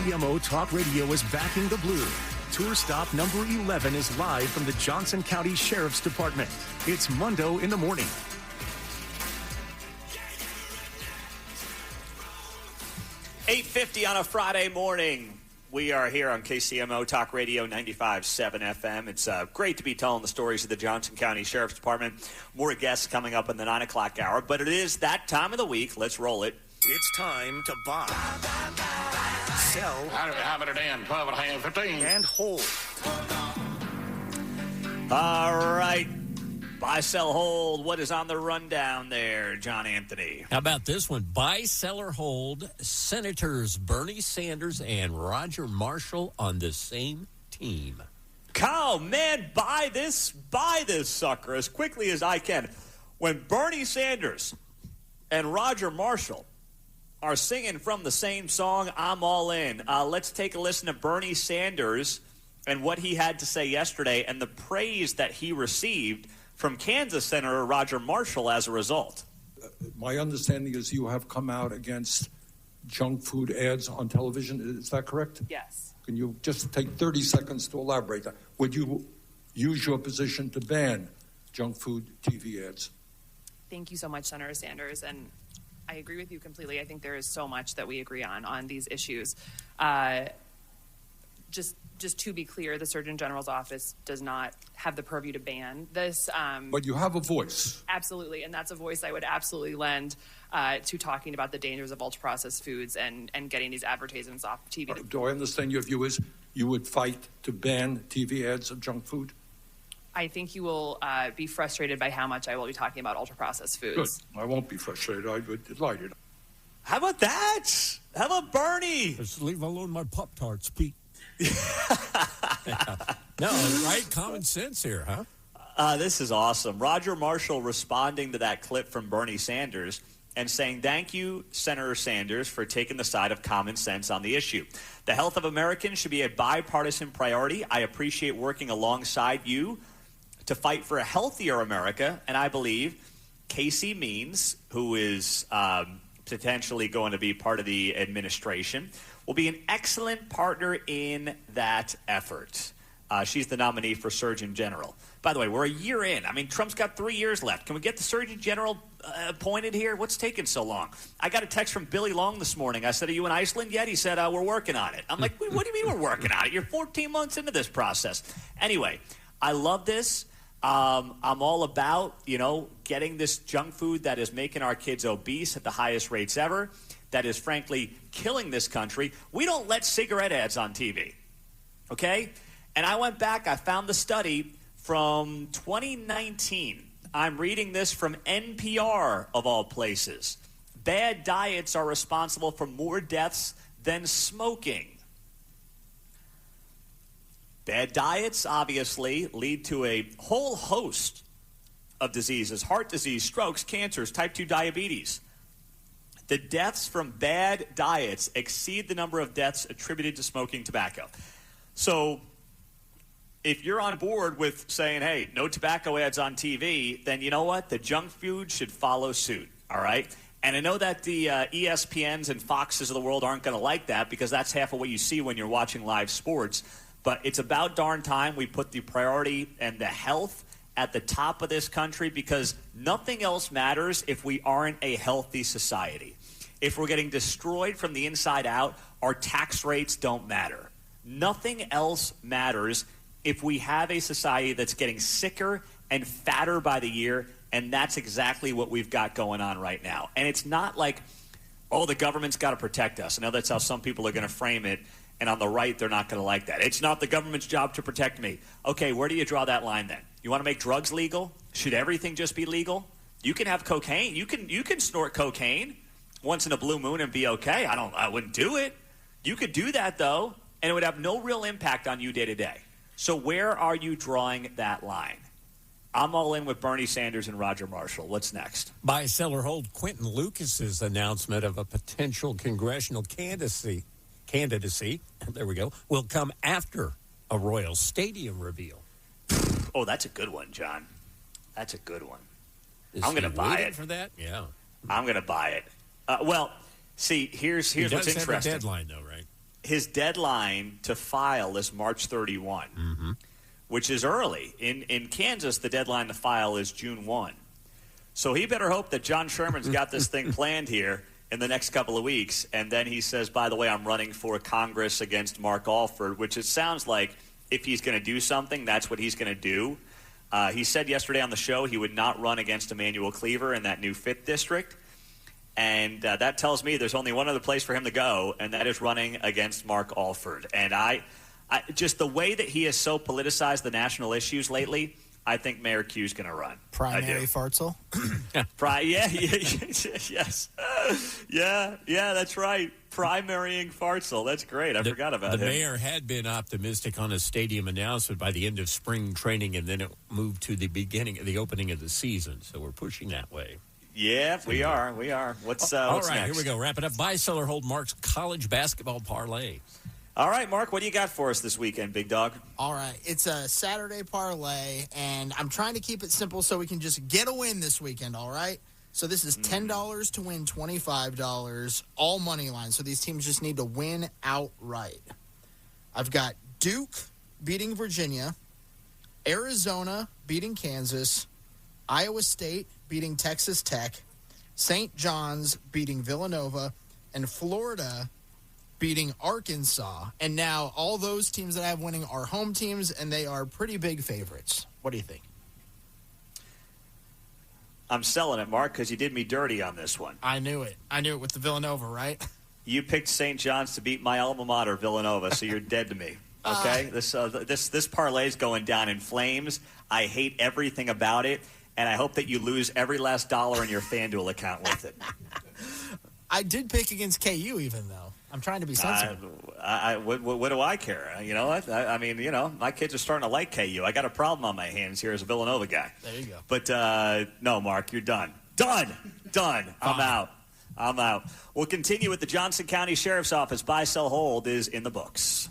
KCMO Talk Radio is backing the blue. Tour stop number 11 is live from the Johnson County Sheriff's Department. It's Mundo in the Morning. $8:50 on a Friday morning. We are here on KCMO Talk Radio 95.7 FM. It's great to be telling the stories of the Johnson County Sheriff's Department. More guests coming up in the 9 o'clock hour, but it is that time of the week. Let's roll it. It's time to buy, sell, have it at end, 12 and a half, 15. and hold. All right. Buy, sell, hold. What is on the rundown there, John Anthony? How about this one? Buy, sell, or hold. Senators Bernie Sanders and Roger Marshall on the same team. Kyle, man, buy this sucker as quickly as I can. When Bernie Sanders and Roger Marshall are singing from the same song, I'm all in. Let's take a listen to Bernie Sanders and what he had to say yesterday and the praise that he received from Kansas Senator Roger Marshall as a result. My understanding is you have come out against junk food ads on television. Is that correct? Yes. Can you just take 30 seconds to elaborate that? Would you use your position to ban junk food TV ads? Thank you so much, Senator Sanders. And I agree with you completely. I think there is so much that we agree on these issues. Just to be clear, the Surgeon General's office does not have the purview to ban this. But you have a voice. Absolutely, and that's a voice I would absolutely lend to talking about the dangers of ultra-processed foods and getting these advertisements off TV. Do I understand your view is you would fight to ban TV ads of junk food? I think you will be frustrated by how much I will be talking about ultra-processed foods. Good. I won't be frustrated. I would be delighted. How about that? How about Bernie? Just leave alone my Pop-Tarts, Pete. No, right? Common sense here, huh? This is awesome. Roger Marshall responding to that clip from Bernie Sanders and saying, thank you, Senator Sanders, for taking the side of common sense on the issue. The health of Americans should be a bipartisan priority. I appreciate working alongside you to fight for a healthier America, and I believe Casey Means, who is potentially going to be part of the administration, will be an excellent partner in that effort. She's the nominee for Surgeon General. By the way, we're a year in. I mean, Trump's got 3 years left. Can we get the Surgeon General appointed here? What's taking so long? I got a text from Billy Long this morning. I said, are you in Iceland yet? He said, we're working on it. I'm like, what do you mean we're working on it? You're 14 months into this process. Anyway, I love this. I'm all about, getting this junk food that is making our kids obese at the highest rates ever, that is frankly killing this country. We don't let cigarette ads on TV, okay? And I went back, I found the study from 2019. I'm reading this from NPR, of all places. Bad diets are responsible for more deaths than smoking. Bad diets, obviously, lead to a whole host of diseases: heart disease, strokes, cancers, type 2 diabetes. The deaths from bad diets exceed the number of deaths attributed to smoking tobacco. So if you're on board with saying, hey, no tobacco ads on TV, then you know what? The junk food should follow suit, all right? And I know that the ESPNs and Foxes of the world aren't going to like that, because that's half of what you see when you're watching live sports. But it's about darn time we put the priority and the health at the top of this country, because nothing else matters if we aren't a healthy society. If we're getting destroyed from the inside out, our tax rates don't matter. Nothing else matters if we have a society that's getting sicker and fatter by the year, and that's exactly what we've got going on right now. And it's not like, oh, the government's got to protect us. I know that's how some people are going to frame it, and on the right, they're not going to like that. It's not the government's job to protect me. Okay, where do you draw that line then? You want to make drugs legal? Should everything just be legal? You can have cocaine. You can snort cocaine once in a blue moon and be okay. I wouldn't do it. You could do that, though, and it would have no real impact on you day to day. So where are you drawing that line? I'm all in with Bernie Sanders and Roger Marshall. What's next? Buy, sell, or hold. Quinton Lucas's announcement of a potential congressional candidacy, there we go, will come after a Royal Stadium reveal. Oh, that's a good one, John. That's a good one. I'm going to buy it. For that? Yeah. I'm going to buy it. Well, see, here's what's interesting. He does have a deadline, though, right? his deadline to file is March 31, which is early. In Kansas, the deadline to file is June 1. So he better hope that John Sherman's got this thing planned here in the next couple of weeks. And then he says, by the way, I'm running for Congress against Mark Alford, which it sounds like if he's going to do something, that's what he's going to do. He said yesterday on the show he would not run against Emmanuel Cleaver in that new 5th district. And that tells me there's only one other place for him to go, and that is running against Mark Alford. And I just the way that he has so politicized the national issues lately, I think Mayor Q's going to run. Primary Fartsel? Yes. Yeah, that's right. Primarying Fartsel. That's great. I forgot about the him. The mayor had been optimistic on a stadium announcement by the end of spring training, and then it moved to the opening of the season. So we're pushing that way. Yeah, we are. What's right, next? Here we go. Wrap it up. Buy, sell, or hold Mark's college basketball parlay. All right, Mark, what do you got for us this weekend, big dog? All right. It's a Saturday parlay, and I'm trying to keep it simple so we can just get a win this weekend, all right? So this is $10 to win $25, all money line. So these teams just need to win outright. I've got Duke beating Virginia, Arizona beating Kansas, Iowa State beating Texas Tech, St. John's beating Villanova, and Florida beating Arkansas. And now all those teams that I have winning are home teams, and they are pretty big favorites. What do you think? I'm selling it, Mark, because you did me dirty on this one. I knew it with the Villanova, right? You picked St. John's to beat my alma mater, Villanova, so you're dead to me. Okay? This parlay's going down in flames. I hate everything about it, and I hope that you lose every last dollar in your FanDuel account with it. I did pick against KU even, though. I'm trying to be sensitive. What do I care? You know what? I mean, you know, my kids are starting to like KU. I got a problem on my hands here as a Villanova guy. There you go. But no, Mark, you're done. Done. I'm out. We'll continue with the Johnson County Sheriff's Office. Buy, sell, hold is in the books.